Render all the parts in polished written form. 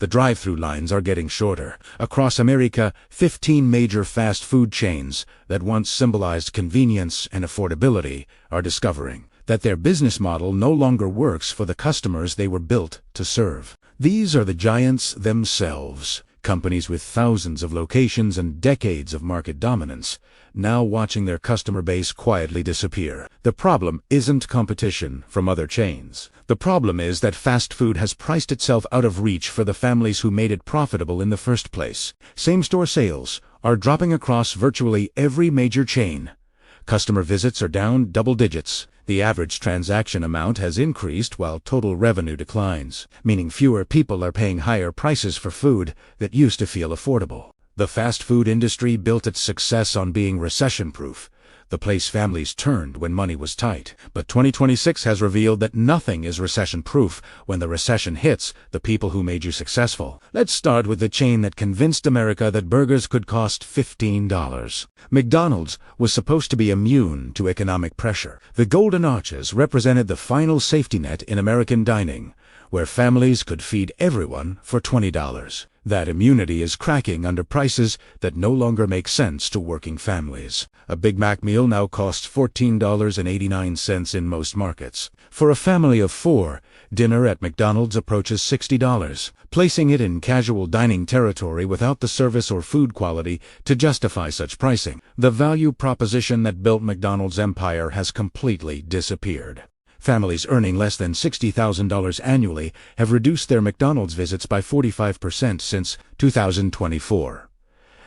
The drive-through lines are getting shorter. Across America, 15 major fast food chains that once symbolized convenience and affordability are discovering that their business model no longer works for the customers they were built to serve. These are the giants themselves, companies with thousands of locations and decades of market dominance, now watching their customer base quietly disappear. The problem isn't competition from other chains. The problem is that fast food has priced itself out of reach for the families who made it profitable in the first place. Same-store sales are dropping across virtually every major chain. Customer visits are down double digits. The average transaction amount has increased while total revenue declines, meaning fewer people are paying higher prices for food that used to feel affordable. The fast food industry built its success on being recession-proof, the place families turned when money was tight. But 2026 has revealed that nothing is recession-proof. When the recession hits, the people who made you successful. Let's start with the chain that convinced America that burgers could cost $15. McDonald's was supposed to be immune to economic pressure. The golden arches represented the final safety net in American dining, where families could feed everyone for $20. That immunity is cracking under prices that no longer make sense to working families. A Big Mac meal now costs $14.89 in most markets. For a family of four, dinner at McDonald's approaches $60, placing it in casual dining territory without the service or food quality to justify such pricing. The value proposition that built McDonald's empire has completely disappeared. Families earning less than $60,000 annually have reduced their McDonald's visits by 45% since 2024.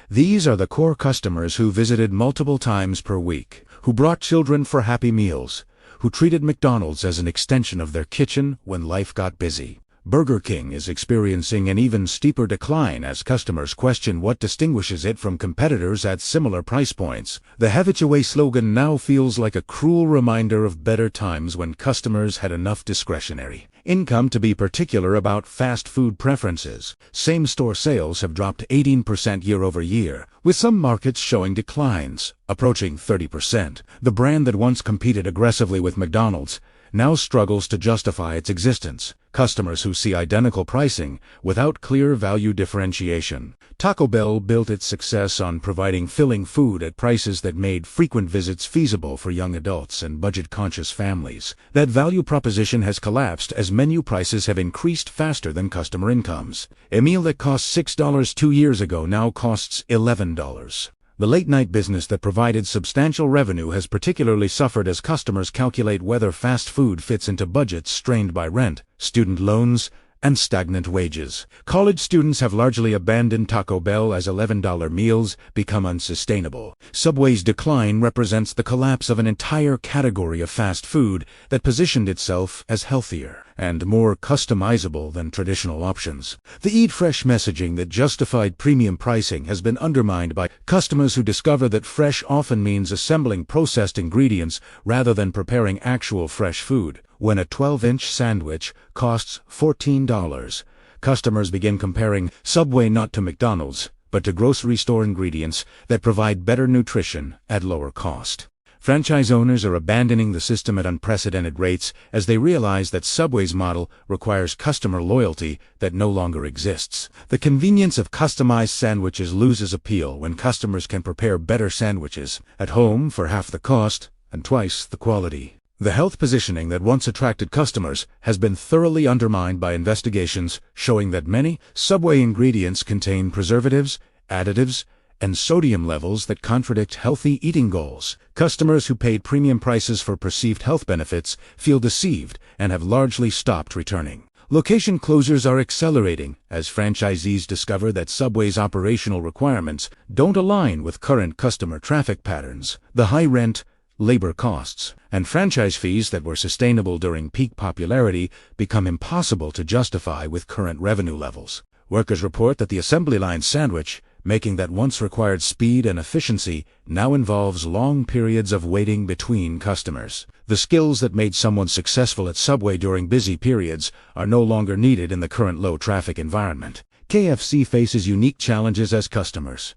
These are the core customers who visited multiple times per week, who brought children for Happy Meals, who treated McDonald's as an extension of their kitchen when life got busy. Burger King is experiencing an even steeper decline as customers question what distinguishes it from competitors at similar price points. The Have It Your Way slogan now feels like a cruel reminder of better times when customers had enough discretionary income to be particular about fast food preferences. Same-store sales have dropped 18% year-over-year, with some markets showing declines, approaching 30%. The brand that once competed aggressively with McDonald's now struggles to justify its existence. Customers who see identical pricing without clear value differentiation. Taco Bell built its success on providing filling food at prices that made frequent visits feasible for young adults and budget-conscious families. That value proposition has collapsed as menu prices have increased faster than customer incomes. A meal that cost $6 2 years ago now costs $11. The late-night business that provided substantial revenue has particularly suffered as customers calculate whether fast food fits into budgets strained by rent, student loans, and stagnant wages. College students have largely abandoned Taco Bell as $11 meals become unsustainable. Subway's decline represents the collapse of an entire category of fast food that positioned itself as healthier and more customizable than traditional options. The Eat Fresh messaging that justified premium pricing has been undermined by customers who discover that fresh often means assembling processed ingredients rather than preparing actual fresh food. When a 12-inch sandwich costs $14, customers begin comparing Subway not to McDonald's, but to grocery store ingredients that provide better nutrition at lower cost. Franchise owners are abandoning the system at unprecedented rates as they realize that Subway's model requires customer loyalty that no longer exists. The convenience of customized sandwiches loses appeal when customers can prepare better sandwiches at home for half the cost and twice the quality. The health positioning that once attracted customers has been thoroughly undermined by investigations showing that many Subway ingredients contain preservatives, additives, and sodium levels that contradict healthy eating goals. Customers who paid premium prices for perceived health benefits feel deceived and have largely stopped returning. Location closures are accelerating as franchisees discover that Subway's operational requirements don't align with current customer traffic patterns. The high rent, labor costs, and franchise fees that were sustainable during peak popularity become impossible to justify with current revenue levels. Workers report that the assembly line sandwich, making that once required speed and efficiency, now involves long periods of waiting between customers. The skills that made someone successful at Subway during busy periods are no longer needed in the current low-traffic environment. KFC faces unique challenges as customers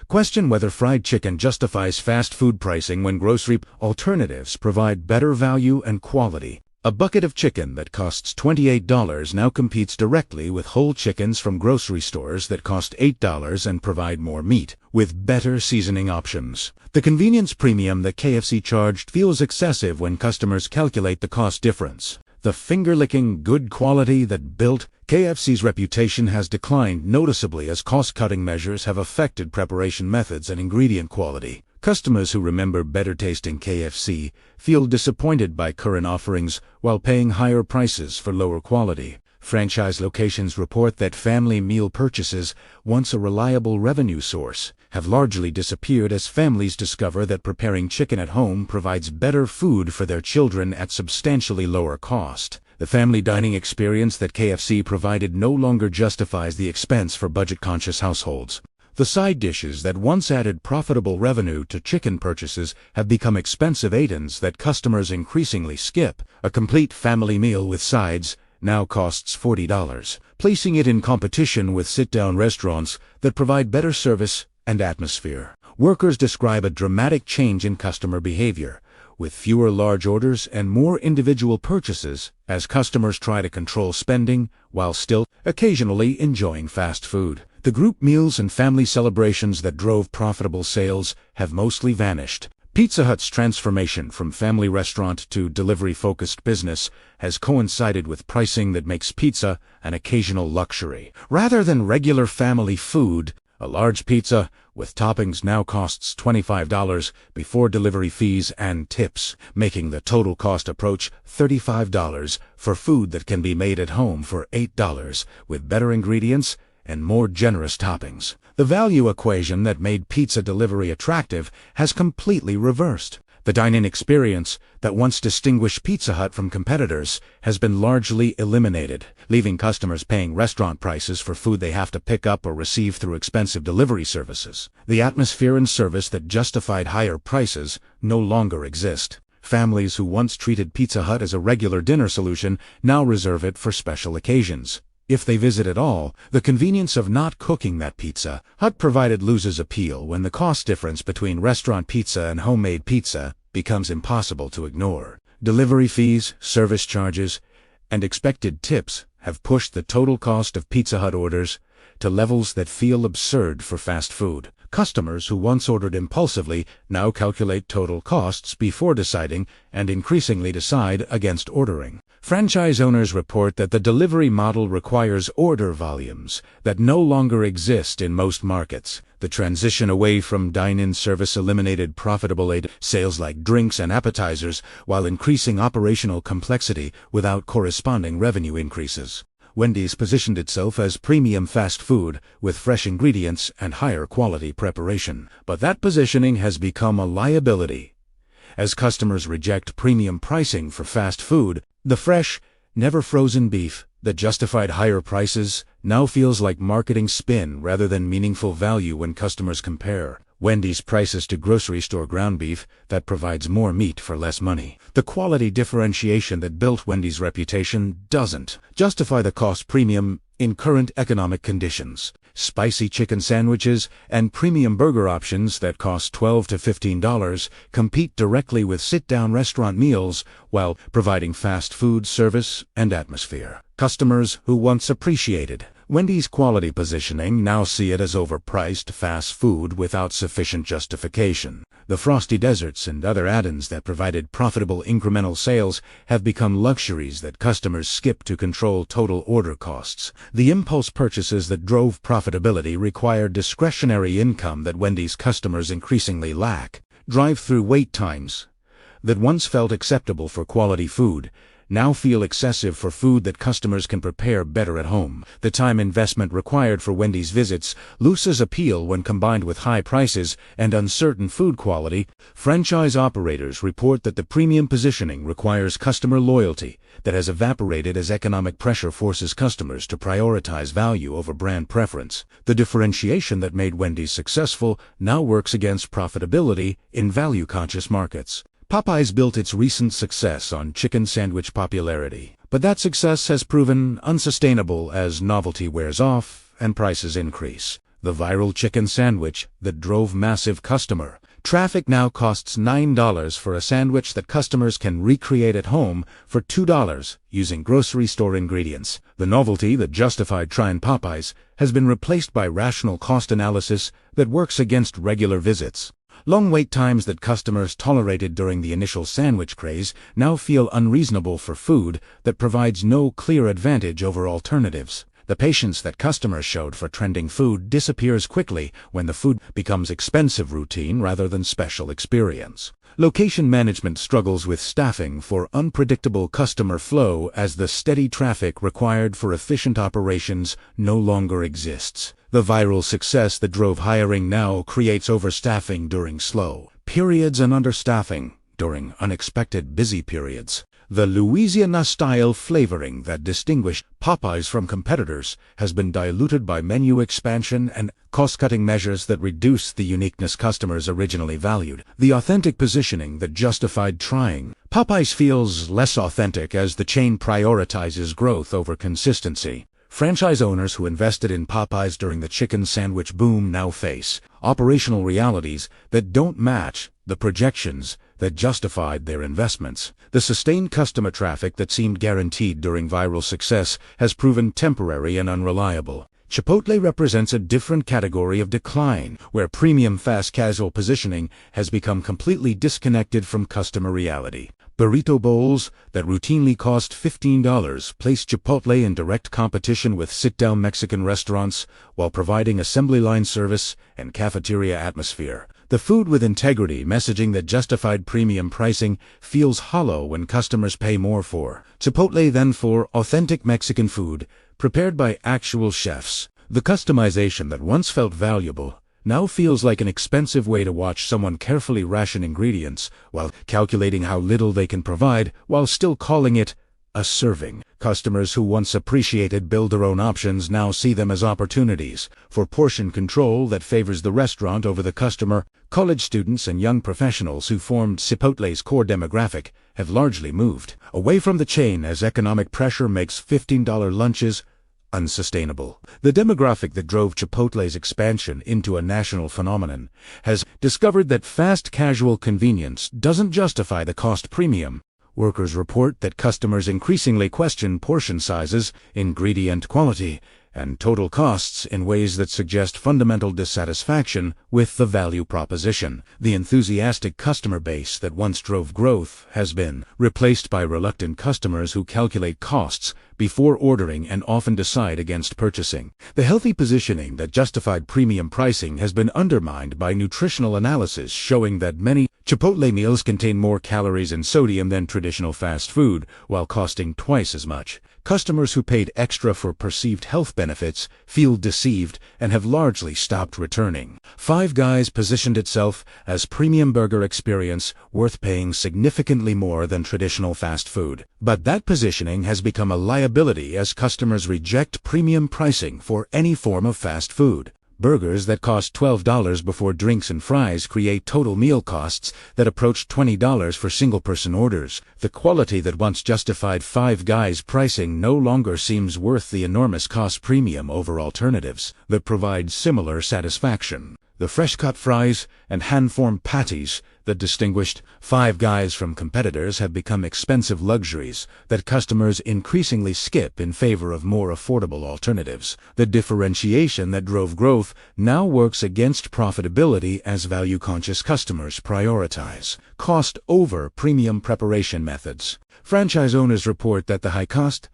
question whether fried chicken justifies fast food pricing when grocery alternatives provide better value and quality. A bucket of chicken that costs $28 now competes directly with whole chickens from grocery stores that cost $8 and provide more meat, with better seasoning options. The convenience premium that KFC charged feels excessive when customers calculate the cost difference. The finger-licking good quality that built KFC's reputation has declined noticeably as cost-cutting measures have affected preparation methods and ingredient quality. Customers who remember better-tasting KFC feel disappointed by current offerings while paying higher prices for lower quality. Franchise locations report that family meal purchases, once a reliable revenue source, have largely disappeared as families discover that preparing chicken at home provides better food for their children at substantially lower cost. The family dining experience that KFC provided no longer justifies the expense for budget-conscious households. The side dishes that once added profitable revenue to chicken purchases have become expensive add-ons that customers increasingly skip. A complete family meal with sides now costs $40, placing it in competition with sit-down restaurants that provide better service and atmosphere. Workers describe a dramatic change in customer behavior, with fewer large orders and more individual purchases as customers try to control spending while still occasionally enjoying fast food. The group meals and family celebrations that drove profitable sales have mostly vanished. Pizza Hut's transformation from family restaurant to delivery-focused business has coincided with pricing that makes pizza an occasional luxury. Rather than regular family food, a large pizza with toppings now costs $25 before delivery fees and tips, making the total cost approach $35 for food that can be made at home for $8 with better ingredients and more generous toppings. The value equation that made pizza delivery attractive has completely reversed. The dine-in experience that once distinguished Pizza Hut from competitors has been largely eliminated, leaving customers paying restaurant prices for food they have to pick up or receive through expensive delivery services. The atmosphere and service that justified higher prices no longer exist. Families who once treated Pizza Hut as a regular dinner solution now reserve it for special occasions. If they visit at all, the convenience of not cooking that Pizza Hut provided loses appeal when the cost difference between restaurant pizza and homemade pizza becomes impossible to ignore. Delivery fees, service charges, and expected tips have pushed the total cost of Pizza Hut orders to levels that feel absurd for fast food. Customers who once ordered impulsively now calculate total costs before deciding and increasingly decide against ordering. Franchise owners report that the delivery model requires order volumes that no longer exist in most markets. The transition away from dine-in service eliminated profitable aid sales like drinks and appetizers while increasing operational complexity without corresponding revenue increases. Wendy's positioned itself as premium fast food with fresh ingredients and higher quality preparation. But that positioning has become a liability. As customers reject premium pricing for fast food, the fresh, never-frozen beef that justified higher prices now feels like marketing spin rather than meaningful value when customers compare Wendy's prices to grocery store ground beef that provides more meat for less money. The quality differentiation that built Wendy's reputation doesn't justify the cost premium in current economic conditions. Spicy chicken sandwiches and premium burger options that cost $12 to $15 compete directly with sit-down restaurant meals while providing fast food service and atmosphere. Customers who once appreciated Wendy's quality positioning now see it as overpriced fast food without sufficient justification. The Frosty Deserts and other add-ons that provided profitable incremental sales have become luxuries that customers skip to control total order costs. The impulse purchases that drove profitability require discretionary income that Wendy's customers increasingly lack. Drive-through wait times that once felt acceptable for quality food now feel excessive for food that customers can prepare better at home. The time investment required for Wendy's visits loses appeal when combined with high prices and uncertain food quality. Franchise operators report that the premium positioning requires customer loyalty that has evaporated as economic pressure forces customers to prioritize value over brand preference. The differentiation that made Wendy's successful now works against profitability in value-conscious markets. Popeyes built its recent success on chicken sandwich popularity, but that success has proven unsustainable as novelty wears off and prices increase. The viral chicken sandwich that drove massive customer Traffic now costs $9 for a sandwich that customers can recreate at home for $2 using grocery store ingredients. The novelty that justified trying Popeyes has been replaced by rational cost analysis that works against regular visits. Long wait times that customers tolerated during the initial sandwich craze now feel unreasonable for food that provides no clear advantage over alternatives. The patience that customers showed for trending food disappears quickly when the food becomes expensive routine rather than special experience. Location management struggles with staffing for unpredictable customer flow as the steady traffic required for efficient operations no longer exists. The viral success that drove hiring now creates overstaffing during slow periods and understaffing during unexpected busy periods. The Louisiana-style flavoring that distinguished Popeyes from competitors has been diluted by menu expansion and cost-cutting measures that reduce the uniqueness customers originally valued. The authentic positioning that justified trying Popeyes feels less authentic as the chain prioritizes growth over consistency. Franchise owners who invested in Popeyes during the chicken sandwich boom now face operational realities that don't match the projections that justified their investments. The sustained customer traffic that seemed guaranteed during viral success has proven temporary and unreliable. Chipotle represents a different category of decline, where premium fast casual positioning has become completely disconnected from customer reality. Burrito bowls that routinely cost $15 place Chipotle in direct competition with sit-down Mexican restaurants while providing assembly line service and cafeteria atmosphere. The food with integrity messaging that justified premium pricing feels hollow when customers pay more for Chipotle than for authentic Mexican food prepared by actual chefs. The customization that once felt valuable now feels like an expensive way to watch someone carefully ration ingredients while calculating how little they can provide while still calling it a serving. Customers who once appreciated build-their-own options now see them as opportunities for portion control that favors the restaurant over the customer. College students and young professionals who formed Chipotle's core demographic have largely moved away from the chain as economic pressure makes $15 lunches unsustainable. The demographic that drove Chipotle's expansion into a national phenomenon has discovered that fast casual convenience doesn't justify the cost premium. Workers report that customers increasingly question portion sizes, ingredient quality, and total costs in ways that suggest fundamental dissatisfaction with the value proposition. The enthusiastic customer base that once drove growth has been replaced by reluctant customers who calculate costs before ordering and often decide against purchasing. The healthy positioning that justified premium pricing has been undermined by nutritional analysis showing that many Chipotle meals contain more calories and sodium than traditional fast food, while costing twice as much. Customers who paid extra for perceived health benefits feel deceived and have largely stopped returning. Five Guys positioned itself as premium burger experience worth paying significantly more than traditional fast food. But that positioning has become a liability as customers reject premium pricing for any form of fast food. Burgers that cost $12 before drinks and fries create total meal costs that approach $20 for single-person orders. The quality that once justified Five Guys pricing no longer seems worth the enormous cost premium over alternatives that provide similar satisfaction. The fresh-cut fries and hand-formed patties that distinguished Five Guys from competitors have become expensive luxuries that customers increasingly skip in favor of more affordable alternatives. The differentiation that drove growth now works against profitability as value-conscious customers prioritize cost over premium preparation methods. Franchise owners report that the high-cost,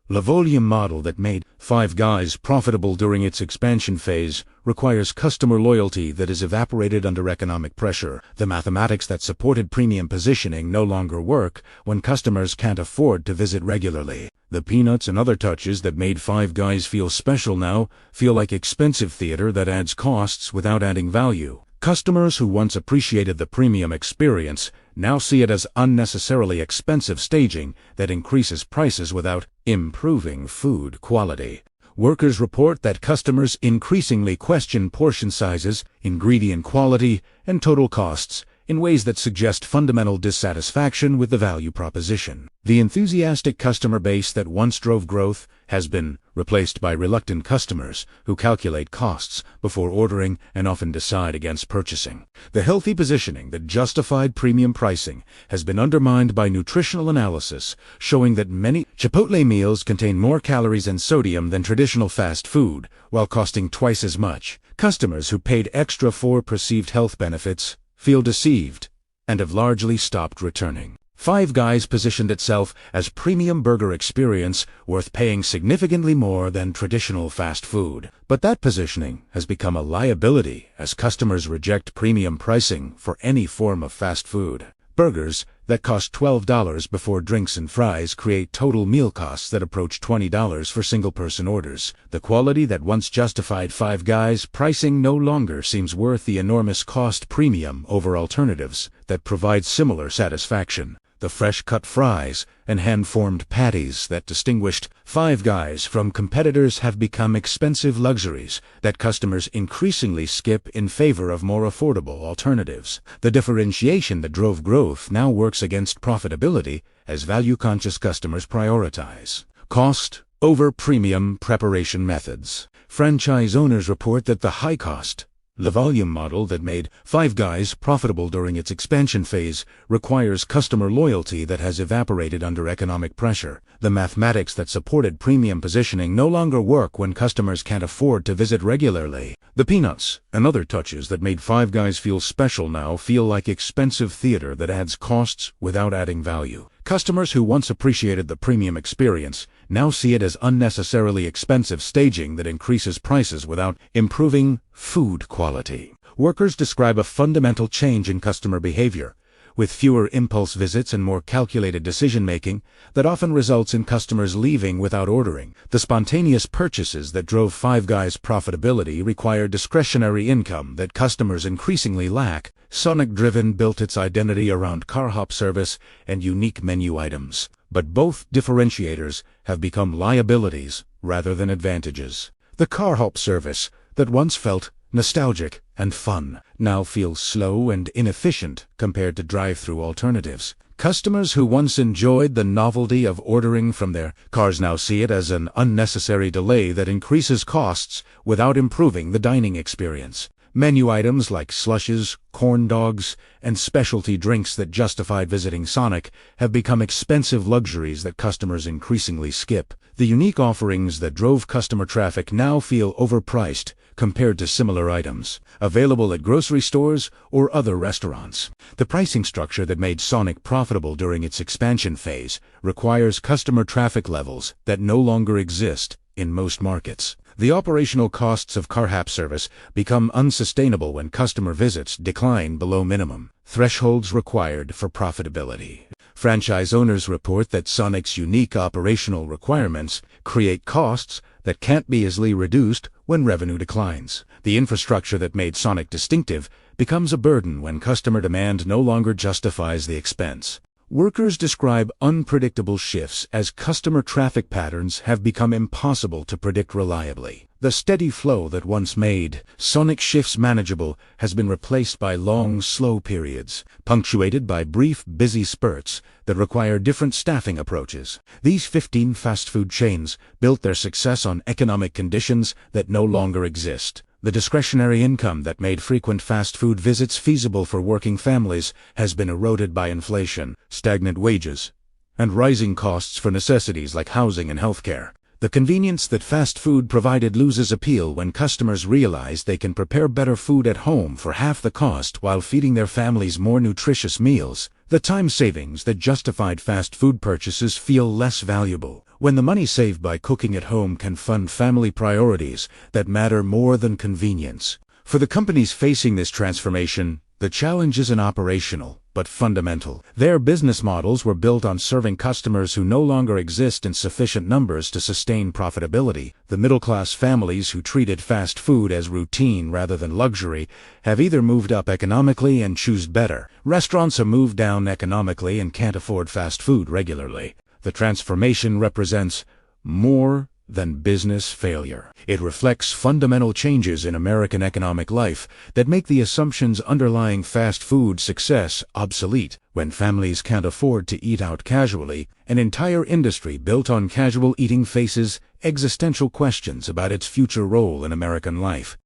low-volume model that made Five Guys profitable during its expansion phase requires customer loyalty that is evaporated under economic pressure. The mathematics that supported premium positioning no longer work when customers can't afford to visit regularly. The peanuts and other touches that made Five Guys feel special now feel like expensive theater that adds costs without adding value. Customers who once appreciated the premium experience now see it as unnecessarily expensive staging that increases prices without improving food quality. Workers report that customers increasingly question portion sizes, ingredient quality, and total costs in ways that suggest fundamental dissatisfaction with the value proposition. The enthusiastic customer base that once drove growth has been replaced by reluctant customers who calculate costs before ordering and often decide against purchasing. The healthy positioning that justified premium pricing has been undermined by nutritional analysis showing that many Chipotle meals contain more calories and sodium than traditional fast food, while costing twice as much. Customers who paid extra for perceived health benefits feel deceived and have largely stopped returning. Five Guys positioned itself as premium burger experience worth paying significantly more than traditional fast food. But that positioning has become a liability as customers reject premium pricing for any form of fast food. Burgers that cost $12 before drinks and fries create total meal costs that approach $20 for single-person orders. The quality that once justified Five Guys pricing no longer seems worth the enormous cost premium over alternatives that provide similar satisfaction. The fresh-cut fries and hand-formed patties that distinguished Five Guys from competitors have become expensive luxuries that customers increasingly skip in favor of more affordable alternatives. The differentiation that drove growth now works against profitability as value-conscious customers prioritize cost over premium preparation methods. Franchise owners report that the high-cost, the volume model that made Five Guys profitable during its expansion phase requires customer loyalty that has evaporated under economic pressure. The mathematics that supported premium positioning no longer work when customers can't afford to visit regularly. The peanuts and other touches that made Five Guys feel special now feel like expensive theater that adds costs without adding value. Customers who once appreciated the premium experience now see it as unnecessarily expensive staging that increases prices without improving food quality. Workers describe a fundamental change in customer behavior, with fewer impulse visits and more calculated decision-making that often results in customers leaving without ordering. The spontaneous purchases that drove Five Guys' profitability require discretionary income that customers increasingly lack. Sonic Driven built its identity around car hop service and unique menu items, but both differentiators have become liabilities rather than advantages. The car hop service that once felt nostalgic and fun now feels slow and inefficient compared to drive-through alternatives. Customers who once enjoyed the novelty of ordering from their cars now see it as an unnecessary delay that increases costs without improving the dining experience. Menu items like slushes, corn dogs, and specialty drinks that justified visiting Sonic have become expensive luxuries that customers increasingly skip. The unique offerings that drove customer traffic now feel overpriced compared to similar items available at grocery stores or other restaurants. The pricing structure that made Sonic profitable during its expansion phase requires customer traffic levels that no longer exist in most markets. The operational costs of car hop service become unsustainable when customer visits decline below minimum thresholds required for profitability. Franchise owners report that Sonic's unique operational requirements create costs that can't be easily reduced when revenue declines. The infrastructure that made Sonic distinctive becomes a burden when customer demand no longer justifies the expense. Workers describe unpredictable shifts as customer traffic patterns have become impossible to predict reliably. The steady flow that once made Sonic shifts manageable has been replaced by long, slow periods, punctuated by brief, busy spurts that require different staffing approaches. These 15 fast food chains built their success on economic conditions that no longer exist. The discretionary income that made frequent fast food visits feasible for working families has been eroded by inflation, stagnant wages, and rising costs for necessities like housing and healthcare. The convenience that fast food provided loses appeal when customers realize they can prepare better food at home for half the cost while feeding their families more nutritious meals. The time savings that justified fast food purchases feel less valuable when the money saved by cooking at home can fund family priorities that matter more than convenience. For the companies facing this transformation, the challenge isn't operational, but fundamental. Their business models were built on serving customers who no longer exist in sufficient numbers to sustain profitability. The middle-class families who treated fast food as routine rather than luxury have either moved up economically and choose better. Restaurants have moved down economically and can't afford fast food regularly. The transformation represents more than business failure. It reflects fundamental changes in American economic life that make the assumptions underlying fast food success obsolete. When families can't afford to eat out casually, an entire industry built on casual eating faces existential questions about its future role in American life.